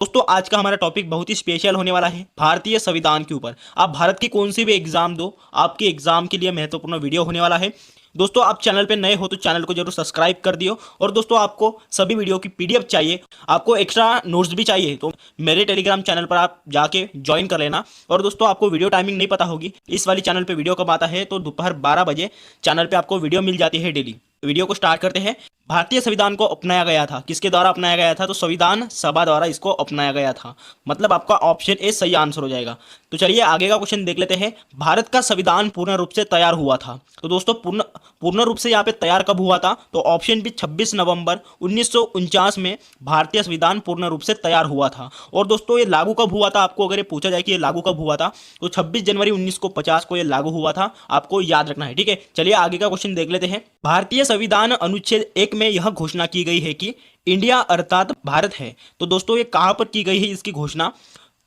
दोस्तों आज का हमारा टॉपिक बहुत ही स्पेशल होने वाला है भारतीय संविधान के ऊपर। आप भारत की कौन सी भी एग्जाम दो, आपके एग्जाम के लिए महत्वपूर्ण वीडियो होने वाला है। दोस्तों आप चैनल पे नए हो तो चैनल को जरूर सब्सक्राइब कर दियो। और दोस्तों आपको सभी वीडियो की पीडीएफ चाहिए, आपको एक्स्ट्रा नोट्स भी चाहिए तो मेरे टेलीग्राम चैनल पर आप जाके ज्वाइन कर लेना। और दोस्तों आपको वीडियो टाइमिंग नहीं पता होगी, इस वाली चैनल पर वीडियो कब आता है तो दोपहर 12 बजे चैनल पर आपको वीडियो मिल जाती है डेली। वीडियो को स्टार्ट करते हैं। भारतीय संविधान को अपनाया गया था, किसके द्वारा अपनाया गया था? तो संविधान सभा द्वारा इसको अपनाया गया था। मतलब आपका ऑप्शन ए सही आंसर हो जाएगा। तो चलिए आगे का क्वेश्चन देख लेते हैं। भारत का संविधान पूर्ण रूप से तैयार हुआ था। तो दोस्तों पूर्ण रूप से यहाँ पे तैयार कब हुआ था? तो ऑप्शन बी 26 नवंबर 1949 में भारतीय संविधान पूर्ण रूप से तैयार हुआ था। और दोस्तों ये लागू कब हुआ था? आपको अगर ये पूछा जाए कि ये लागू कब हुआ था तो 26 जनवरी 1950 को ये लागू हुआ था। आपको याद रखना है, ठीक है। चलिए आगे का क्वेश्चन देख लेते हैं। भारतीय संविधान अनुच्छेद 1 में यह घोषणा की गई है कि इंडिया अर्थात भारत है। तो दोस्तों ये कहां पर की गई है इसकी घोषणा?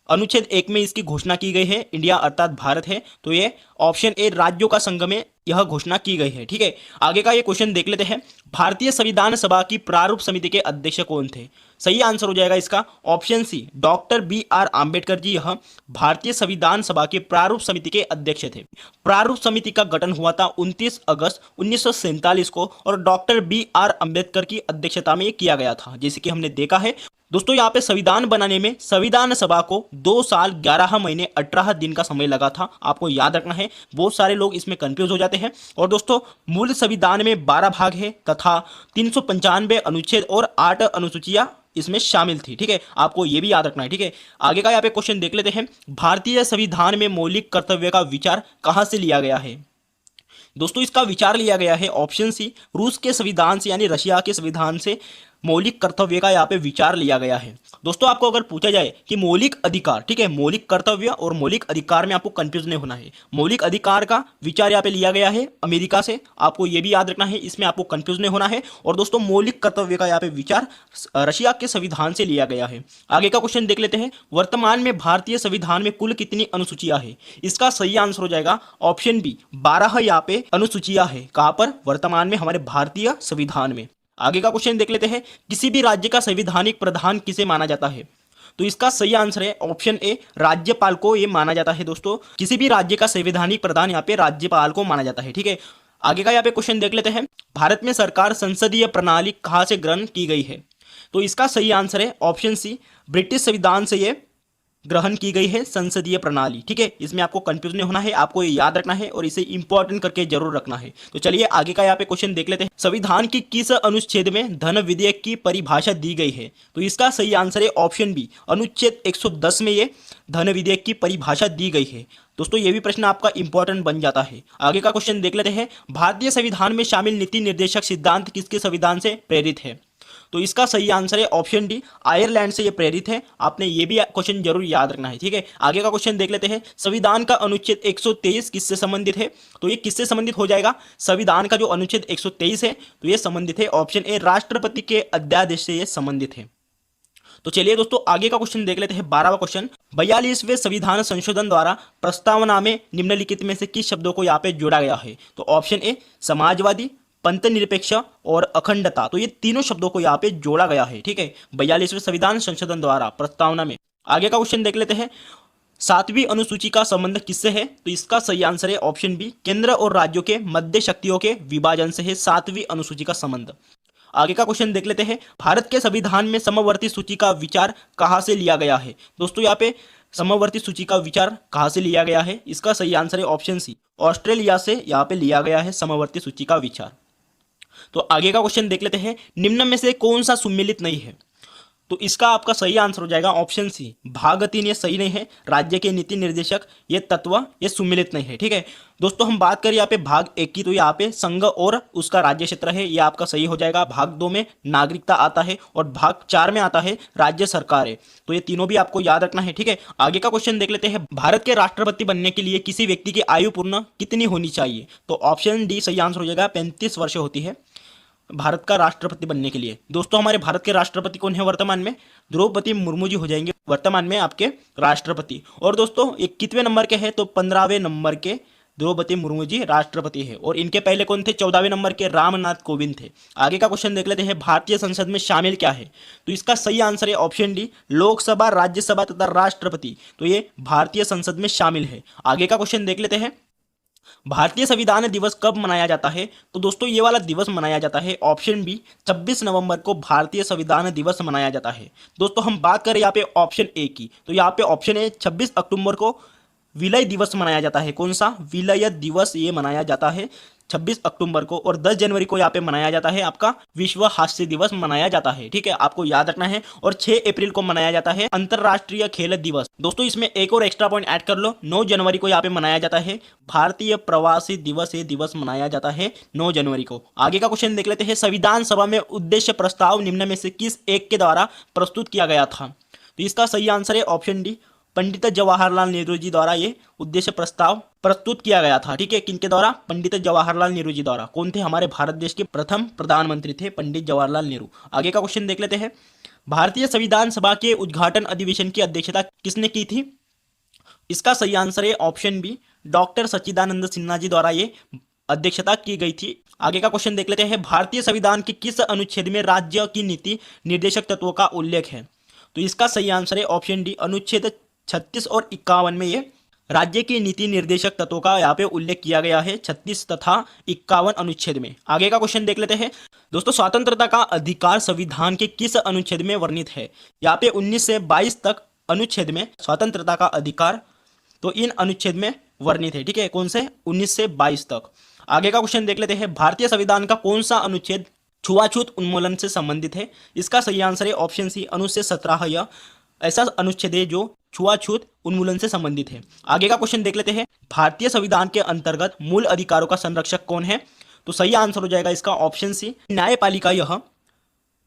अनुच्छेद 1 में इसकी घोषणा की गई है, इंडिया अर्थात भारत है। तो ये ऑप्शन ए राज्यों का संगम में यह घोषणा की गई है, ठीक है। आगे का ये क्वेश्चन देख लेते हैं। भारतीय संविधान सभा की प्रारूप समिति के अध्यक्ष कौन थे? सही आंसर हो जाएगा इसका option C doctor BR Ambedkar ji यह भारतीय संविधान सभा के प्रारूप समिति के अध्यक्ष थे। प्रारूप समिति का गठन हुआ था 29 अगस्त 1947 को और डॉक्टर BR आंबेडकर की अध्यक्षता में किया गया था। जैसे कि हमने देखा है दोस्तों यहाँ पे संविधान बनाने में संविधान सभा को 2 साल 11 महीने 18 दिन का समय लगा था। आपको याद रखना है, बहुत सारे लोग इसमें कंफ्यूज हो जाते हैं। और दोस्तों मूल संविधान में 12 भाग है तथा 395 अनुच्छेद और 8 अनुसूचियां इसमें शामिल थी, ठीक है। आपको ये भी याद रखना है, ठीक है। आगे का यहाँ पे क्वेश्चन देख लेते हैं। भारतीय संविधान में मौलिक कर्तव्य का विचार कहाँ से लिया गया है? दोस्तों इसका विचार लिया गया है ऑप्शन सी रूस के संविधान से, यानी रशिया के संविधान से मौलिक कर्तव्य का यहाँ पे विचार लिया गया है। दोस्तों आपको अगर पूछा जाए कि मौलिक अधिकार, ठीक है, मौलिक कर्तव्य और मौलिक अधिकार में आपको कंफ्यूज नहीं होना है। मौलिक अधिकार का विचार यहाँ पे लिया गया है अमेरिका से, आपको ये भी याद रखना है, इसमें आपको कंफ्यूज नहीं होना है। और दोस्तों मौलिक कर्तव्य का यहाँ पे विचार रशिया के संविधान से लिया गया है। आगे का क्वेश्चन देख लेते हैं। वर्तमान में भारतीय संविधान में कुल कितनी अनुसूचियां है? इसका सही आंसर हो जाएगा ऑप्शन बी 12 यहाँ पे अनुसूचियां है। कहां पर? वर्तमान में हमारे भारतीय संविधान में। आगे का क्वेश्चन देख लेते हैं। किसी भी राज्य का संवैधानिक प्रधान किसे माना जाता है? तो इसका सही आंसर है ऑप्शन ए राज्यपाल को ये माना जाता है। दोस्तों किसी भी राज्य का संवैधानिक प्रधान यहाँ पे राज्यपाल को माना जाता है, ठीक है। आगे का यहाँ पे क्वेश्चन देख लेते हैं। भारत में सरकार संसदीय प्रणाली कहाँ से ग्रहण की गई है? तो इसका सही आंसर है ऑप्शन सी ब्रिटिश संविधान से ये ग्रहण की गई है संसदीय प्रणाली, ठीक है। इसमें आपको कंफ्यूज नहीं होना है, आपको ये याद रखना है और इसे इंपॉर्टेंट करके जरूर रखना है। तो चलिए आगे का यहाँ पे क्वेश्चन देख लेते हैं। संविधान की किस अनुच्छेद में धन विधेयक की परिभाषा दी गई है? तो इसका सही आंसर है ऑप्शन बी अनुच्छेद 110 में ये धन विधेयक की परिभाषा दी गई है। दोस्तों ये भी प्रश्न आपका इंपॉर्टेंट बन जाता है। आगे का क्वेश्चन देख लेते हैं। भारतीय संविधान में शामिल नीति निर्देशक सिद्धांत किसके संविधान से प्रेरित है? तो इसका सही आंसर है ऑप्शन डी आयरलैंड से ये प्रेरित है। आपने ये भी क्वेश्चन जरूर याद रखना है, ठीक है। आगे का क्वेश्चन देख लेते हैं। संविधान का अनुच्छेद 123 किससे संबंधित है? तो ये किससे संबंधित हो जाएगा? संविधान का जो अनुच्छेद 123 है तो ये संबंधित है ऑप्शन ए राष्ट्रपति के अध्यादेश से ये संबंधित है। तो चलिए दोस्तों आगे का क्वेश्चन देख लेते हैं। 12वां क्वेश्चन। 42वें संविधान संशोधन द्वारा प्रस्तावना में निम्नलिखित में से किस शब्दों को यहाँ पे जोड़ा गया है? तो ऑप्शन ए समाजवादी, पंथ निरपेक्ष और अखंडता। तो ये तीनों शब्दों को यहाँ पे जोड़ा गया है, ठीक है, 42वें संविधान संशोधन द्वारा प्रस्तावना में। आगे का क्वेश्चन देख लेते हैं। 7वीं अनुसूची का संबंध किससे है? तो इसका सही आंसर है ऑप्शन बी केंद्र और राज्यों के मध्य शक्तियों के विभाजन से है 7वीं अनुसूची का संबंध। आगे का क्वेश्चन देख लेते हैं। भारत के संविधान में समवर्ती सूची का विचार कहाँ से लिया गया है? दोस्तों यहाँ पे समवर्ती सूची का विचार कहाँ से लिया गया है? इसका सही आंसर है ऑप्शन सी ऑस्ट्रेलिया से यहाँ पे लिया गया है समवर्ती सूची का विचार। तो आगे का क्वेश्चन देख लेते हैं। निम्न में से कौन सा सुमेलित नहीं है? तो इसका आपका सही आंसर हो जाएगा ऑप्शन सी भाग 3 ये सही नहीं है। राज्य के नीति निर्देशक ये तत्व ये सुमेलित नहीं है, ठीक है। दोस्तों हम बात करें यहाँ पे भाग 1 की, तो यहाँ पे संघ और उसका राज्य क्षेत्र है, ये आपका सही हो जाएगा। भाग 2 में नागरिकता आता है और भाग 4 में आता है राज्य सरकार है। तो ये तीनों भी आपको याद रखना है, ठीक है। आगे का क्वेश्चन देख लेते हैं। भारत के राष्ट्रपति बनने के लिए किसी व्यक्ति की आयु पूर्ण कितनी होनी चाहिए? तो ऑप्शन डी सही आंसर हो जाएगा 35 वर्ष होती है भारत का राष्ट्रपति बनने के लिए। दोस्तों हमारे भारत के राष्ट्रपति कौन है वर्तमान में? द्रौपदी मुर्मू जी हो जाएंगे वर्तमान में आपके राष्ट्रपति। और दोस्तों ये कितवें नंबर के हैं? तो 15वें नंबर के द्रौपदी मुर्मू जी राष्ट्रपति है। और इनके पहले कौन थे? 14वें नंबर के रामनाथ कोविंद थे। आगे का क्वेश्चन देख लेते हैं, भारतीय संसद में शामिल क्या है? तो इसका सही आंसर है ऑप्शन डी, लोकसभा, राज्यसभा तथा राष्ट्रपति। तो ये भारतीय संसद में शामिल है। आगे का क्वेश्चन देख लेते हैं, भारतीय संविधान दिवस कब मनाया जाता है? तो दोस्तों ये वाला दिवस मनाया जाता है ऑप्शन बी, 26 नवंबर को भारतीय संविधान दिवस मनाया जाता है। दोस्तों हम बात करें यहाँ पे ऑप्शन ए की, तो यहाँ पे ऑप्शन ए 26 अक्टूबर को विलय दिवस मनाया जाता है। कौन सा? विलय दिवस ये मनाया जाता है 26 अक्टूबर को। और 10 जनवरी को यहाँ पे मनाया जाता है आपका विश्व हास्य दिवस मनाया जाता है। ठीक है, आपको याद रखना है। और 6 अप्रैल को मनाया जाता है अंतरराष्ट्रीय खेल दिवस। दोस्तों इसमें एक और एक्स्ट्रा पॉइंट ऐड कर लो, 9 जनवरी को यहाँ पे मनाया जाता है भारतीय प्रवासी दिवस। ये दिवस मनाया जाता है 9 जनवरी को। आगे का क्वेश्चन देख लेते हैं, संविधान सभा में उद्देश्य प्रस्ताव निम्न में से किस एक के द्वारा प्रस्तुत किया गया था? तो इसका सही आंसर है ऑप्शन डी, पंडित जवाहरलाल नेहरू जी द्वारा ये उद्देश्य प्रस्ताव प्रस्तुत किया गया था। ठीक है, किनके द्वारा? पंडित जवाहरलाल नेहरू जी द्वारा। कौन थे? हमारे भारत देश के प्रथम प्रधानमंत्री थे पंडित जवाहरलाल नेहरू। आगे का क्वेश्चन देख लेते हैं, भारतीय संविधान सभा के उद्घाटन अधिवेशन की अध्यक्षता किसने की थी? इसका सही आंसर है ऑप्शन बी, डॉक्टर सच्चिदानंद सिन्हा जी द्वारा ये अध्यक्षता की गई थी। आगे का क्वेश्चन देख लेते हैं, भारतीय संविधान के किस अनुच्छेद में राज्य की नीति निर्देशक तत्वों का उल्लेख है? तो इसका सही आंसर है ऑप्शन डी, अनुच्छेद 36 और 51 में ये राज्य की नीति निर्देशक तत्वों का यहाँ पे उल्लेख किया गया है, 36 तथा 51 अनुच्छेद में। आगे का क्वेश्चन देख लेते हैं, दोस्तों स्वतंत्रता का अधिकार संविधान के किस अनुच्छेद में वर्णित है? यहाँ पे 19 से 22 तक अनुच्छेद में स्वतंत्रता का अधिकार तो इन अनुच्छेद में वर्णित है। ठीक है, कौन से? 19 से 22 तक। आगे का क्वेश्चन देख लेते हैं, भारतीय संविधान का कौन सा अनुच्छेद छुआछूत उन्मूलन से संबंधित है? इसका सही आंसर है ऑप्शन सी, अनुच्छेद 17। यह ऐसा अनुच्छेद है जो छुआछूत उन्मूलन से संबंधित है। आगे का क्वेश्चन देख लेते हैं, भारतीय संविधान के अंतर्गत मूल अधिकारों का संरक्षक कौन है? तो सही आंसर हो जाएगा इसका ऑप्शन सी, न्यायपालिका। यह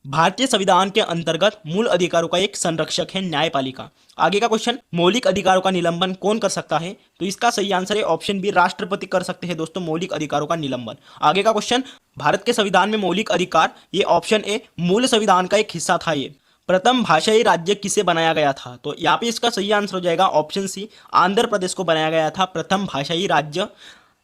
भारतीय संविधान के अंतर्गत मूल अधिकारों का एक संरक्षक है, न्यायपालिका। आगे का क्वेश्चन, मौलिक अधिकारों का निलंबन कौन कर सकता है? तो इसका सही आंसर है ऑप्शन बी, राष्ट्रपति कर सकते हैं दोस्तों मौलिक अधिकारों का निलंबन। आगे का क्वेश्चन, भारत के संविधान में मौलिक अधिकार, ये ऑप्शन ए मूल संविधान का एक हिस्सा था। ये प्रथम भाषाई राज्य किसे बनाया गया था? तो यहाँ पे इसका सही आंसर हो जाएगा ऑप्शन सी, आंध्र प्रदेश को बनाया गया था प्रथम भाषाई राज्य।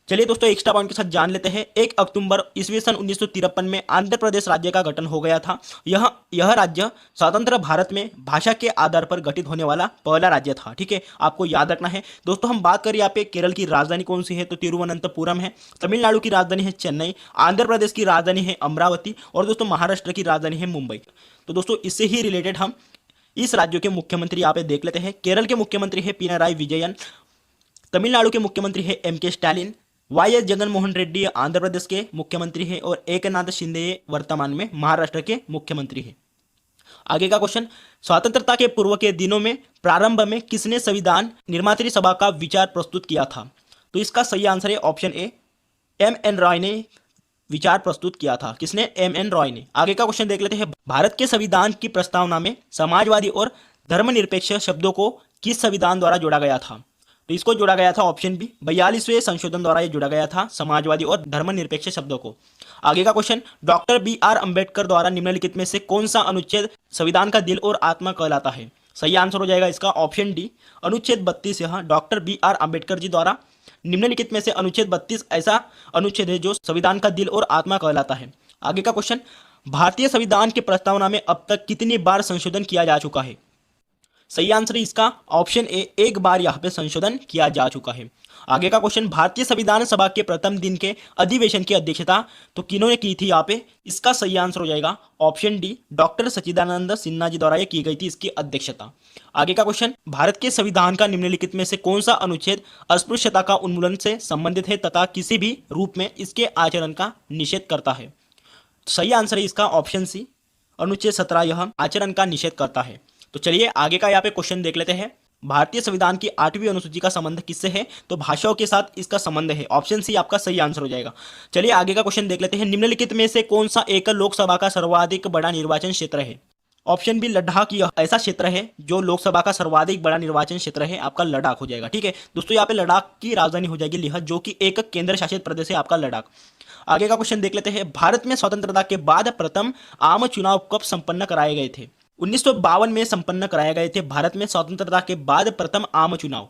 चलिए दोस्तों एक्स्ट्रा पॉइंट के साथ जान लेते हैं, 1 अक्टूबर ईस्वी सन 1953 में आंध्र प्रदेश राज्य का गठन हो गया था। यह राज्य स्वतंत्र भारत में भाषा के आधार पर गठित होने वाला पहला राज्य था। ठीक है, आपको याद रखना है। दोस्तों हम बात करें यहाँ पे केरल की राजधानी कौन सी है? तो तिरुवनंतपुरम है। तमिलनाडु की राजधानी है चेन्नई। आंध्र प्रदेश की राजधानी है अमरावती। और दोस्तों महाराष्ट्र की राजधानी है मुंबई। तो दोस्तों इससे ही रिलेटेड हम इस राज्यों के मुख्यमंत्री यहाँ पे देख लेते हैं। केरल के मुख्यमंत्री है पिनाराई विजयन। तमिलनाडु के मुख्यमंत्री है एम के स्टालिन। वाई.एस. जगनमोहन रेड्डी आंध्र प्रदेश के मुख्यमंत्री हैं। और एकनाथ शिंदे वर्तमान में महाराष्ट्र के मुख्यमंत्री हैं। आगे का क्वेश्चन, स्वतंत्रता के पूर्व के दिनों में प्रारंभ में किसने संविधान निर्मात्री सभा का विचार प्रस्तुत किया था? तो इसका सही आंसर है ऑप्शन ए, एम.एन. रॉय ने विचार प्रस्तुत किया था। किसने? एम.एन. रॉय ने। आगे का क्वेश्चन देख लेते हैं, भारत के संविधान की प्रस्तावना में समाजवादी और धर्मनिरपेक्ष शब्दों को किस संविधान द्वारा जोड़ा गया था? तो इसको जोड़ा गया था ऑप्शन बी, 42वें संशोधन द्वारा ये जोड़ा गया था समाजवादी और धर्मनिरपेक्ष शब्दों को। आगे का क्वेश्चन, डॉक्टर बी.आर. अंबेडकर द्वारा निम्नलिखित में से कौन सा अनुच्छेद संविधान का दिल और आत्मा कहलाता है? सही आंसर हो जाएगा इसका ऑप्शन डी, अनुच्छेद 32। यहाँ डॉक्टर बी.आर. अंबेडकर जी द्वारा निम्नलिखित में से अनुच्छेद 32 ऐसा अनुच्छेद है जो संविधान का दिल और आत्मा कहलाता है। आगे का क्वेश्चन, भारतीय संविधान की प्रस्तावना में अब तक कितनी बार संशोधन किया जा चुका है? सही आंसर है इसका ऑप्शन ए, एक बार यहाँ पे संशोधन किया जा चुका है। आगे का क्वेश्चन, भारतीय संविधान सभा के प्रथम दिन के अधिवेशन की अध्यक्षता तो किन्होंने की थी यहाँ पे? इसका सही आंसर हो जाएगा ऑप्शन डी, डॉक्टर सच्चिदानंद सिन्हा जी द्वारा ये की गई थी इसकी अध्यक्षता। आगे का क्वेश्चन, भारत के संविधान का निम्नलिखित में से कौन सा अनुच्छेद अस्पृश्यता का उन्मूलन से संबंधित है तथा किसी भी रूप में इसके आचरण का निषेध करता है? सही आंसर है इसका ऑप्शन सी, अनुच्छेद 17 यह आचरण का निषेध करता है। तो चलिए आगे का यहाँ पे क्वेश्चन देख लेते हैं, भारतीय संविधान की 8वीं अनुसूची का संबंध किससे है? तो भाषाओं के साथ इसका संबंध है। ऑप्शन सी आपका सही आंसर हो जाएगा। चलिए आगे का क्वेश्चन देख लेते हैं, निम्नलिखित में से कौन सा एक लोकसभा का सर्वाधिक बड़ा निर्वाचन क्षेत्र है? Option B, Ladakh. यह ऐसा क्षेत्र है जो लोकसभा का सर्वाधिक बड़ा निर्वाचन क्षेत्र है, आपका लद्दाख हो जाएगा। ठीक है दोस्तों, यहाँ पे लद्दाख की राजधानी हो जाएगी लेह, जो कि एक केंद्र शासित प्रदेश है आपका लद्दाख। आगे का क्वेश्चन देख लेते हैं, भारत में स्वतंत्रता के बाद प्रथम आम चुनाव कब संपन्न कराए गए थे? 1952 में संपन्न कराए गए थे भारत में स्वतंत्रता के बाद प्रथम आम चुनाव।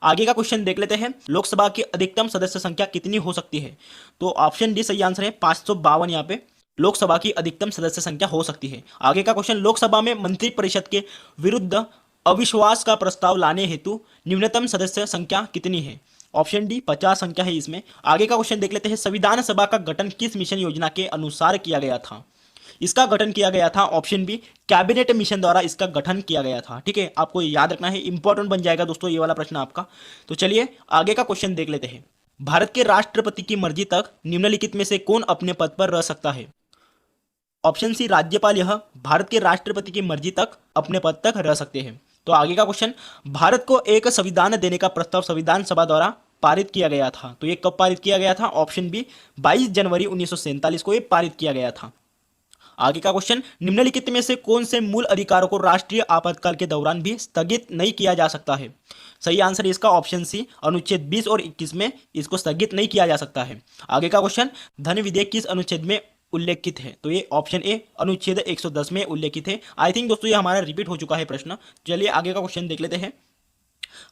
आगे का क्वेश्चन देख लेते हैं, लोकसभा की अधिकतम सदस्य संख्या कितनी हो सकती है? तो ऑप्शन डी सही आंसर है, 552 यहाँ पे लोकसभा की अधिकतम सदस्य संख्या हो सकती है। आगे का क्वेश्चन, लोकसभा में मंत्रिपरिषद के विरुद्ध अविश्वास का प्रस्ताव लाने हेतु न्यूनतम सदस्य संख्या कितनी है? ऑप्शन डी 50 संख्या है इसमें। आगे का क्वेश्चन देख लेते हैं, संविधान सभा का गठन किस मिशन योजना के अनुसार किया गया था? इसका गठन किया गया था ऑप्शन बी कैबिनेट मिशन द्वारा इसका गठन किया गया था। ठीक है, आपको याद रखना है, इंपॉर्टेंट बन जाएगा दोस्तों ये वाला प्रश्न आपका। तो चलिए आगे का क्वेश्चन देख लेते हैं, भारत के राष्ट्रपति की मर्जी तक निम्नलिखित में से कौन अपने पद पर रह सकता है? ऑप्शन सी राज्यपाल यह भारत के राष्ट्रपति की मर्जी तक अपने पद तक रह सकते हैं। तो आगे का क्वेश्चन, भारत को एक संविधान देने का प्रस्ताव संविधान सभा द्वारा पारित किया गया था, तो ये कब पारित किया गया था? ऑप्शन बी 22 जनवरी 1947 को ये पारित किया गया था। आगे का क्वेश्चन, निम्नलिखित में से कौन से मूल अधिकारों को राष्ट्रीय आपातकाल के दौरान भी स्थगित नहीं किया जा सकता है? सही आंसर इसका ऑप्शन सी अनुच्छेद 20 और 21 में इसको स्थगित नहीं किया जा सकता है। आगे का क्वेश्चन, धन विधेयक किस अनुच्छेद में उल्लेखित है? तो ये ऑप्शन ए अनुच्छेद 110 में उल्लेखित है। आई थिंक दोस्तों ये हमारा रिपीट हो चुका है प्रश्न। चलिए आगे का क्वेश्चन देख लेते हैं,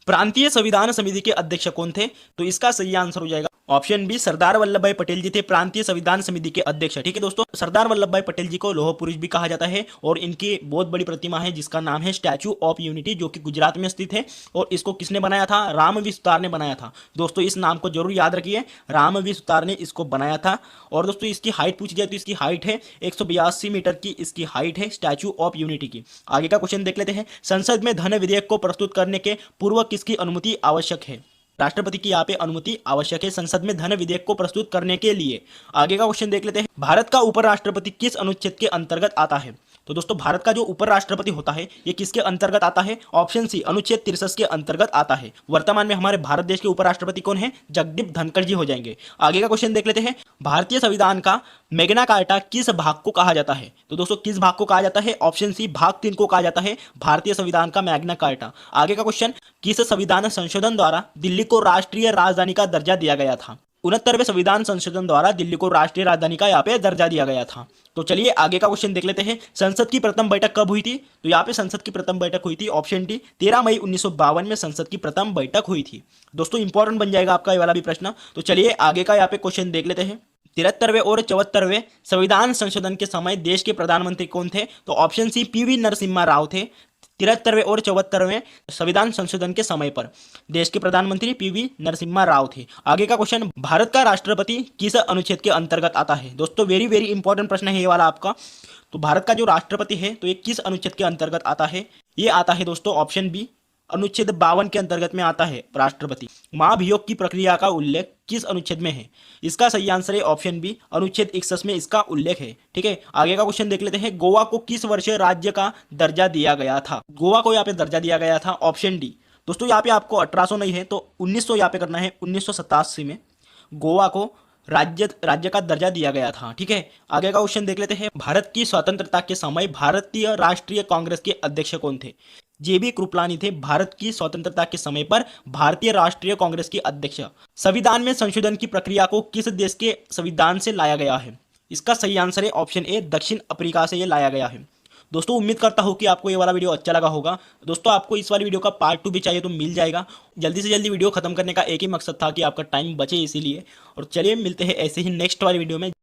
प्रांतीय संविधान समिति के अध्यक्ष कौन थे? तो इसका सही आंसर हो जाएगा ऑप्शन बी सरदार वल्लभ भाई पटेल जी थे प्रांतीय संविधान समिति के अध्यक्ष। ठीक है दोस्तों, सरदार वल्लभ भाई पटेल जी को लौह पुरुष भी कहा जाता है और इनकी बहुत बड़ी प्रतिमा है जिसका नाम है स्टैचू ऑफ यूनिटी, जो कि गुजरात में स्थित है। और इसको किसने बनाया था? रामवी सुतार ने बनाया था। दोस्तों इस नाम को जरूर याद रखिए, रामवी सुतार ने इसको बनाया था। और दोस्तों इसकी हाइट पूछी जाए तो इसकी हाइट है 182 मीटर की इसकी हाइट है स्टैचू ऑफ यूनिटी की। आगे का क्वेश्चन देख लेते हैं, संसद में धन विधेयक को प्रस्तुत करने के पूर्व किसकी अनुमति आवश्यक है? राष्ट्रपति की यहाँ पे अनुमति आवश्यक है संसद में धन विधेयक को प्रस्तुत करने के लिए। आगे का क्वेश्चन देख लेते हैं, भारत का उपराष्ट्रपति किस अनुच्छेद के अंतर्गत आता है? तो दोस्तों भारत का जो उपराष्ट्रपति होता है ये किसके अंतर्गत आता है? ऑप्शन सी अनुच्छेद 63 के अंतर्गत आता है। वर्तमान में हमारे भारत देश के उपराष्ट्रपति कौन है? जगदीप धनखड़ जी हो जाएंगे। आगे का क्वेश्चन देख लेते हैं, भारतीय संविधान का मैग्ना कार्टा किस भाग को कहा जाता है? तो दोस्तों किस भाग को कहा जाता है? ऑप्शन सी भाग 3 को कहा जाता है भारतीय संविधान का मैग्ना कार्टा। आगे का क्वेश्चन, किस संविधान संशोधन द्वारा दिल्ली को राष्ट्रीय राजधानी का दर्जा दिया गया था? 69वें संविधान संशोधन द्वारा दिल्ली को राष्ट्रीय राजधानी का यहाँ पे दर्जा दिया गया था। तो चलिए आगे का क्वेश्चन देख लेते हैं, संसद की प्रथम बैठक कब हुई थी? तो यहाँ पे संसद की प्रथम बैठक हुई थी ऑप्शन डी 13 मई 1952 में संसद की प्रथम बैठक हुई थी। दोस्तों इंपॉर्टेंट बन जाएगा आपका ये वाला भी प्रश्न। तो चलिए आगे का यहाँ पे क्वेश्चन देख लेते हैं, 73वें और 74वें संविधान संशोधन के समय देश के प्रधानमंत्री कौन थे? तो option C PV Narasimha Rao थे। 73वें और 74वें संविधान संशोधन के समय पर देश के प्रधानमंत्री पीवी नरसिम्हा राव थे। आगे का क्वेश्चन, भारत का राष्ट्रपति किस अनुच्छेद के अंतर्गत आता है? दोस्तों वेरी वेरी इंपॉर्टेंट प्रश्न है ये वाला आपका। तो भारत का जो राष्ट्रपति है तो ये किस अनुच्छेद के अंतर्गत आता है? ये आता है दोस्तों ऑप्शन बी अनुच्छेद 52 के अंतर्गत में आता है राष्ट्रपति। महाभियोग की प्रक्रिया का उल्लेख किस अनुच्छेद में है? इसका सही आंसर है ऑप्शन बी अनुच्छेद 61 में इसका उल्लेख है। ठीक है, आगे का क्वेश्चन देख लेते हैं, गोवा को किस वर्ष राज्य का दर्जा दिया गया था? गोवा को यहाँ पे दर्जा दिया गया था ऑप्शन डी। दोस्तों यहाँ पे आपको 1800 नहीं है तो 1900 यहाँ पे करना है, 1987 में गोवा को राज्य का दर्जा दिया गया था। ठीक है, आगे का क्वेश्चन देख लेते हैं, भारत की स्वतंत्रता के समय भारतीय राष्ट्रीय कांग्रेस के अध्यक्ष कौन थे? जेबी कृपलानी थे भारत की स्वतंत्रता के समय पर भारतीय राष्ट्रीय कांग्रेस के अध्यक्ष। संविधान में संशोधन की प्रक्रिया को किस देश के संविधान से लाया गया है? इसका सही आंसर है ऑप्शन ए दक्षिण अफ्रीका से ये लाया गया है। दोस्तों उम्मीद करता हूँ कि आपको ये वाला वीडियो अच्छा लगा होगा। दोस्तों आपको इस वाली वीडियो का पार्ट 2 भी चाहिए तो मिल जाएगा। जल्दी से जल्दी वीडियो खत्म करने का एक ही मकसद था कि आपका टाइम बचे इसीलिए। और चलिए मिलते हैं ऐसे ही नेक्स्ट वाली वीडियो में।